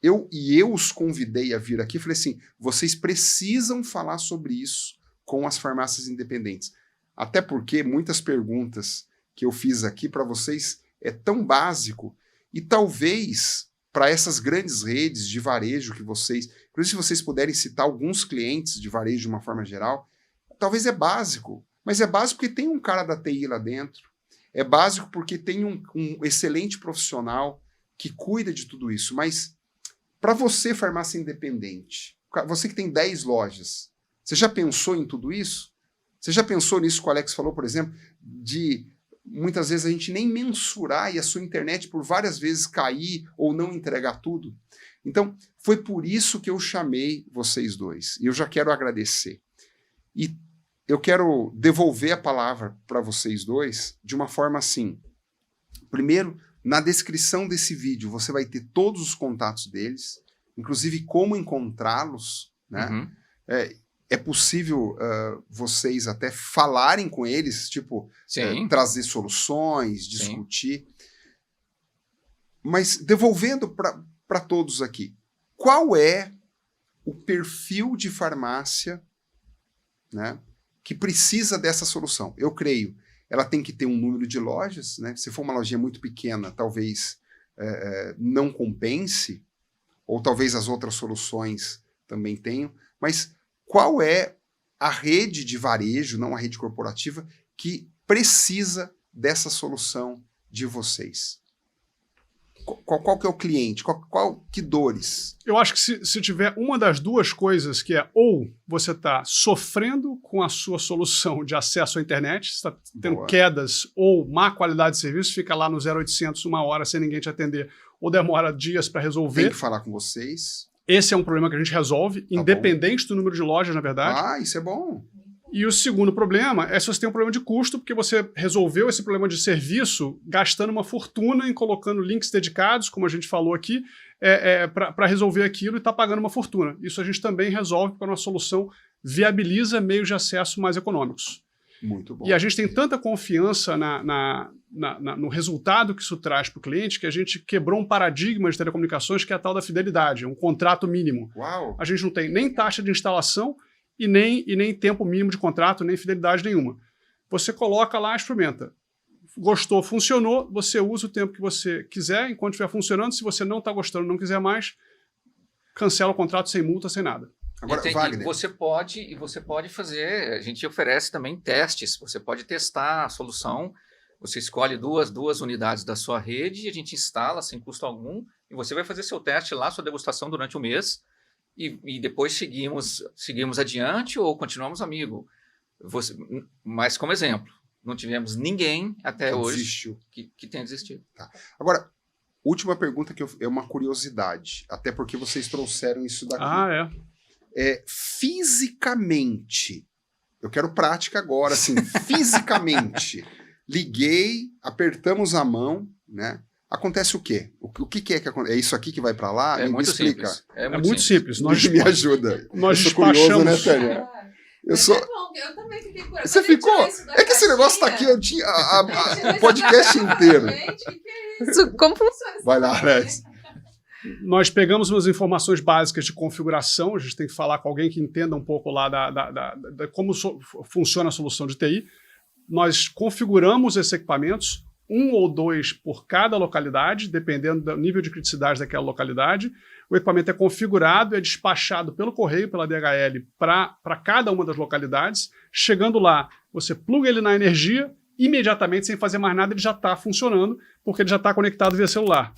eu os convidei a vir aqui, falei assim, vocês precisam falar sobre isso com as farmácias independentes. Até porque muitas perguntas que eu fiz aqui para vocês é tão básico e talvez para essas grandes redes de varejo que vocês... Inclusive, se vocês puderem citar alguns clientes de varejo de uma forma geral, talvez é básico, mas é básico porque tem um cara da TI lá dentro, é básico porque tem um excelente profissional que cuida de tudo isso, mas para você, farmácia independente, você que tem 10 lojas, você já pensou em tudo isso? Você já pensou nisso que o Alex falou, por exemplo, de muitas vezes a gente nem mensurar e a sua internet por várias vezes cair ou não entregar tudo? Então, foi por isso que eu chamei vocês dois, e eu já quero agradecer. E eu quero devolver a palavra para vocês dois de uma forma assim. Primeiro, na descrição desse vídeo, você vai ter todos os contatos deles, inclusive como encontrá-los, né? É possível vocês até falarem com eles, tipo, trazer soluções, discutir. Sim. Mas devolvendo para todos aqui, qual é o perfil de farmácia, né, que precisa dessa solução? Eu creio, ela tem que ter um número de lojas, né? Se for uma lojinha muito pequena, talvez não compense, ou talvez as outras soluções também tenham, mas qual é a rede de varejo, não a rede corporativa, que precisa dessa solução de vocês? Qual que é o cliente? Que dores? Eu acho que se tiver uma das duas coisas, que é ou você está sofrendo com a sua solução de acesso à internet, está tendo quedas ou má qualidade de serviço, fica lá no 0800 uma hora sem ninguém te atender, ou demora dias para resolver. Tem que falar com vocês. Esse é um problema que a gente resolve, independente do número de lojas, na verdade. Isso é bom. E o segundo problema é se você tem um problema de custo, porque você resolveu esse problema de serviço gastando uma fortuna em colocando links dedicados, como a gente falou aqui, para resolver aquilo e está pagando uma fortuna. Isso a gente também resolve porque a nossa solução viabiliza meios de acesso mais econômicos. Muito bom. E a gente tem tanta confiança no resultado que isso traz para o cliente que a gente quebrou um paradigma de telecomunicações que é a tal da fidelidade, um contrato mínimo. Uau. A gente não tem nem taxa de instalação e nem tempo mínimo de contrato, nem fidelidade nenhuma. Você coloca lá, experimenta. Gostou, funcionou, você usa o tempo que você quiser, enquanto estiver funcionando. Se você não está gostando, não quiser mais, cancela o contrato sem multa, sem nada. Agora, Wagner. Você pode fazer, a gente oferece também testes, você pode testar a solução, você escolhe duas unidades da sua rede, a gente instala sem custo algum, e você vai fazer seu teste lá, sua degustação durante o mês, e depois seguimos adiante ou continuamos amigos. Mas, como exemplo, não tivemos ninguém até hoje que tenha desistido. Tá. Agora, última pergunta que é uma curiosidade, até porque vocês trouxeram isso daqui. Fisicamente, eu quero prática agora, assim, fisicamente, liguei, apertamos a mão, né? Acontece o quê? O que é que acontece? É isso aqui que vai para lá? É muito explica. simples. É muito simples. Me ajuda. Nós eu sou curioso, né, Tânia? Eu também fiquei curiosa. Você ficou? É que esse negócio tá aqui, eu tinha o podcast inteiro. Como funciona isso? Vai lá, Alex. Nós pegamos umas informações básicas de configuração, a gente tem que falar com alguém que entenda um pouco lá da como funciona a solução de TI. Nós configuramos esses equipamentos, 1 ou 2 por cada localidade, dependendo do nível de criticidade daquela localidade. O equipamento é configurado e é despachado pelo correio, pela DHL, para cada uma das localidades. Chegando lá, você pluga ele na energia, imediatamente, sem fazer mais nada, ele já está funcionando, porque ele já está conectado via celular.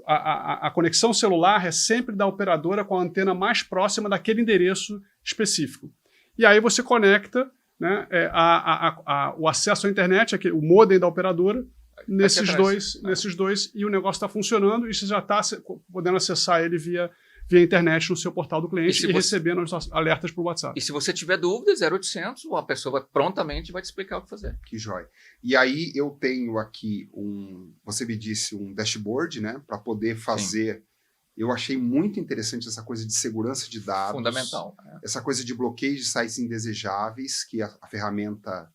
A conexão celular é sempre da operadora com a antena mais próxima daquele endereço específico. E aí você conecta, né, o acesso à internet, o modem da operadora, nesses dois, e o negócio está funcionando, e você já está podendo acessar ele via internet no seu portal do cliente e recebendo os alertas por WhatsApp. E se você tiver dúvida, 0800, a pessoa prontamente vai te explicar o que fazer. Que jóia. E aí eu tenho aqui você me disse, um dashboard, né, para poder fazer. Sim. Eu achei muito interessante essa coisa de segurança de dados. Fundamental. Essa coisa de bloqueio de sites indesejáveis que a ferramenta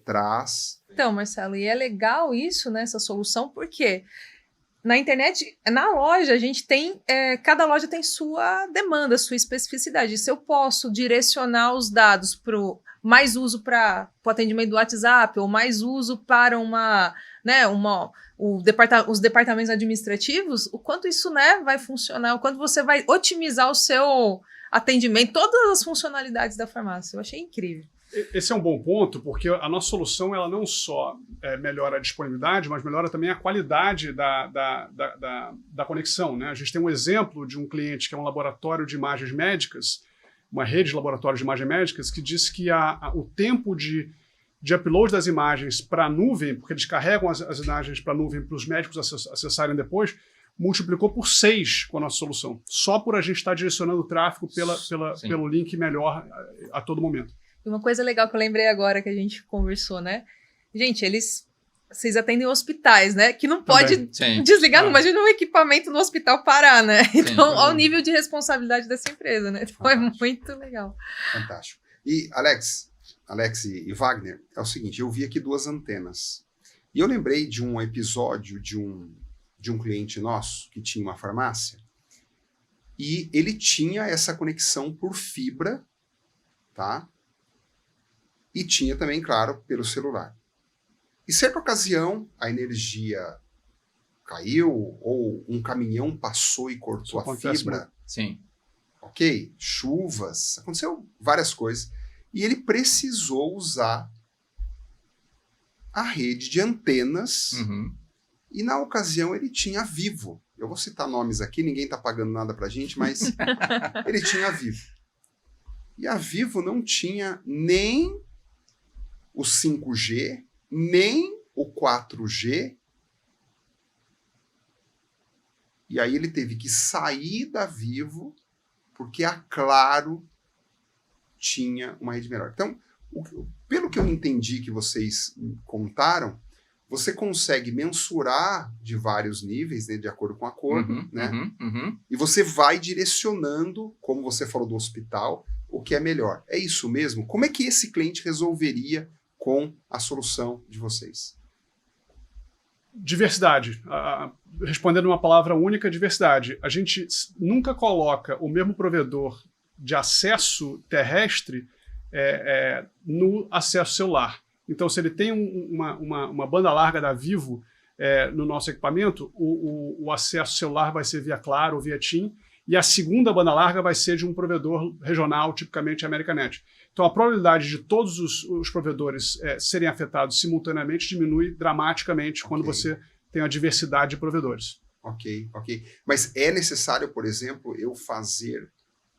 traz. Então, Marcelo, e é legal isso, né, essa solução, porque na internet, na loja, a gente tem, cada loja tem sua demanda, sua especificidade. Se eu posso direcionar os dados para mais uso para o atendimento do WhatsApp, ou mais uso para os departamentos administrativos, o quanto isso, né, vai funcionar, o quanto você vai otimizar o seu atendimento, todas as funcionalidades da farmácia. Eu achei incrível. Esse é um bom ponto, porque a nossa solução ela não só melhora a disponibilidade, mas melhora também a qualidade da conexão, né? A gente tem um exemplo de um cliente que é um laboratório de imagens médicas, uma rede de laboratórios de imagens médicas, que disse que o tempo de upload das imagens para a nuvem, porque eles carregam as imagens para a nuvem para os médicos acessarem depois, multiplicou por 6 com a nossa solução, só por a gente estar direcionando o tráfego pelo link melhor a todo momento. E uma coisa legal que eu lembrei agora que a gente conversou, né? Gente, vocês atendem hospitais, né? Que não pode desligar, não imagina um equipamento no hospital parar, né? Então, ao nível de responsabilidade dessa empresa, né? Então, é muito legal. Fantástico. E, Alex e Wagner, é o seguinte, eu vi aqui 2 antenas. E eu lembrei de um episódio de um cliente nosso que tinha uma farmácia e ele tinha essa conexão por fibra, tá? E tinha também, claro, pelo celular. Em certa ocasião, a energia caiu ou um caminhão passou e cortou a fibra. Muito. Sim. Ok? Chuvas, aconteceu várias coisas. E ele precisou usar a rede de antenas. Uhum. E na ocasião ele tinha a Vivo. Eu vou citar nomes aqui, ninguém está pagando nada pra gente, mas ele tinha a Vivo. E a Vivo não tinha nem o 5G, nem o 4G. E aí ele teve que sair da Vivo, porque a Claro tinha uma rede melhor. Então, pelo que eu entendi que vocês contaram, você consegue mensurar de vários níveis, né, de acordo com o acordo, né? E você vai direcionando, como você falou do hospital, o que é melhor. É isso mesmo? Como é que esse cliente resolveria com a solução de vocês? Diversidade. Respondendo uma palavra única, diversidade. A gente nunca coloca o mesmo provedor de acesso terrestre no acesso celular. Então, se ele tem uma banda larga da Vivo no nosso equipamento, o acesso celular vai ser via Claro ou via TIM, e a segunda banda larga vai ser de um provedor regional, tipicamente a Americanet. Então, a probabilidade de todos os provedores serem afetados simultaneamente diminui dramaticamente quando você tem a diversidade de provedores. Ok. Mas é necessário, por exemplo, eu fazer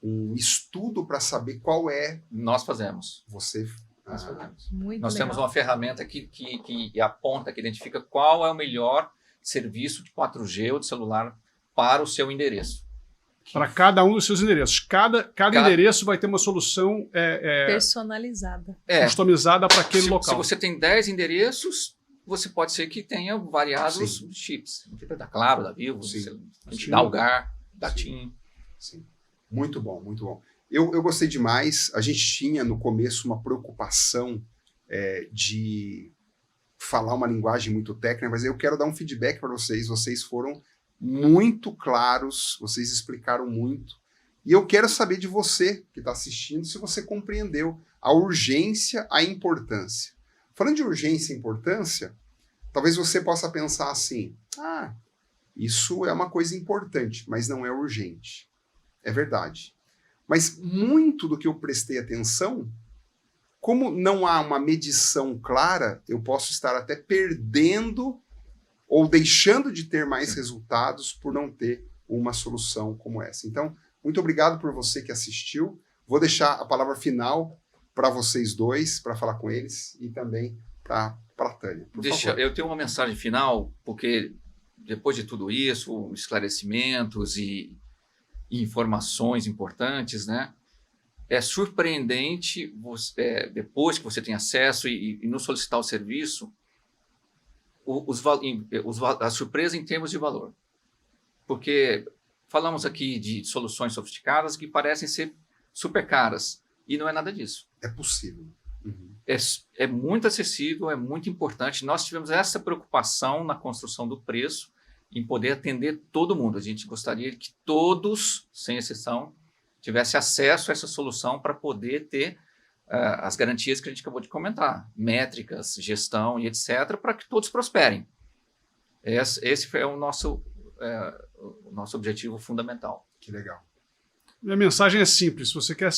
um estudo para saber qual é Nós fazemos. você. Nós fazemos. Muito Nós legal. temos uma ferramenta que aponta, que identifica qual é o melhor serviço de 4G ou de celular para o seu endereço. Para cada um dos seus endereços. Cada endereço vai ter uma solução Personalizada. customizada para aquele Se local. você tem 10 endereços, você pode ser que tenha variados Sim. chips. Da Claro, da Vivo, Sim. da Algar, da Sim. TIM. Sim. Muito bom, muito bom. Eu gostei demais. A gente tinha no começo uma preocupação de falar uma linguagem muito técnica, mas eu quero dar um feedback para vocês. Vocês foram muito claros, vocês explicaram muito. E eu quero saber de você que está assistindo se você compreendeu a urgência, a importância. Falando de urgência e importância, talvez você possa pensar assim: isso é uma coisa importante, mas não é urgente. É verdade. Mas muito do que eu prestei atenção, como não há uma medição clara, eu posso estar até perdendo ou deixando de ter mais resultados por não ter uma solução como essa. Então, muito obrigado por você que assistiu. Vou deixar a palavra final para vocês dois, para falar com eles, e também para a Tânia. Por favor. Eu tenho uma mensagem final, porque depois de tudo isso, esclarecimentos e informações importantes, né? É surpreendente, depois que você tem acesso e nos solicitar o serviço, a surpresa em termos de valor. Porque falamos aqui de soluções sofisticadas que parecem ser super caras, e não é nada disso. É possível. Uhum. É muito acessível, é muito importante. Nós tivemos essa preocupação na construção do preço, em poder atender todo mundo. A gente gostaria que todos, sem exceção, tivessem acesso a essa solução para poder ter as garantias que a gente acabou de comentar, métricas, gestão e etc., para que todos prosperem. Esse é o nosso objetivo fundamental. Que legal. Minha mensagem é simples. Se você quer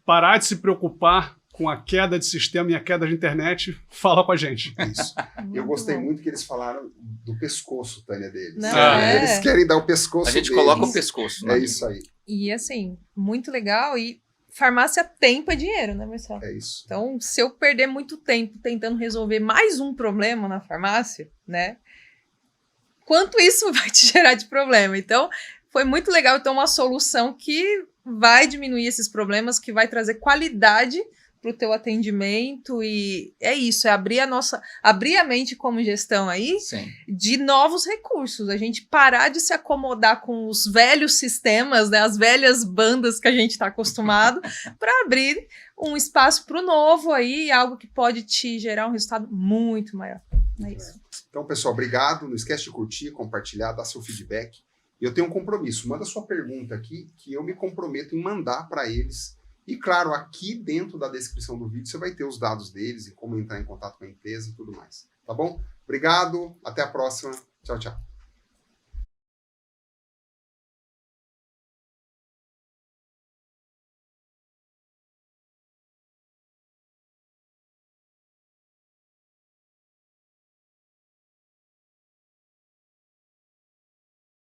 parar de se preocupar com a queda de sistema e a queda de internet, fala com a gente. Isso. Eu gostei muito que eles falaram do pescoço, Tânia, deles. Não, Eles querem dar o pescoço A gente deles. coloca o pescoço. É isso aí. E assim, muito legal. E farmácia tempo é dinheiro, né, Marcelo? É isso. Então, se eu perder muito tempo tentando resolver mais um problema na farmácia, né? Quanto isso vai te gerar de problema? Então, foi muito legal ter uma solução que vai diminuir esses problemas, que vai trazer qualidade para o teu atendimento, e é isso, é abrir a mente como gestão aí, Sim. de novos recursos, a gente parar de se acomodar com os velhos sistemas, né, as velhas bandas que a gente está acostumado, para abrir um espaço para o novo aí, algo que pode te gerar um resultado muito maior. É isso. Então, pessoal, obrigado. Não esquece de curtir, compartilhar, dar seu feedback. E eu tenho um compromisso. Manda sua pergunta aqui, que eu me comprometo em mandar para eles. E, claro, aqui dentro da descrição do vídeo você vai ter os dados deles e como entrar em contato com a empresa e tudo mais. Tá bom? Obrigado. Até a próxima. Tchau, tchau.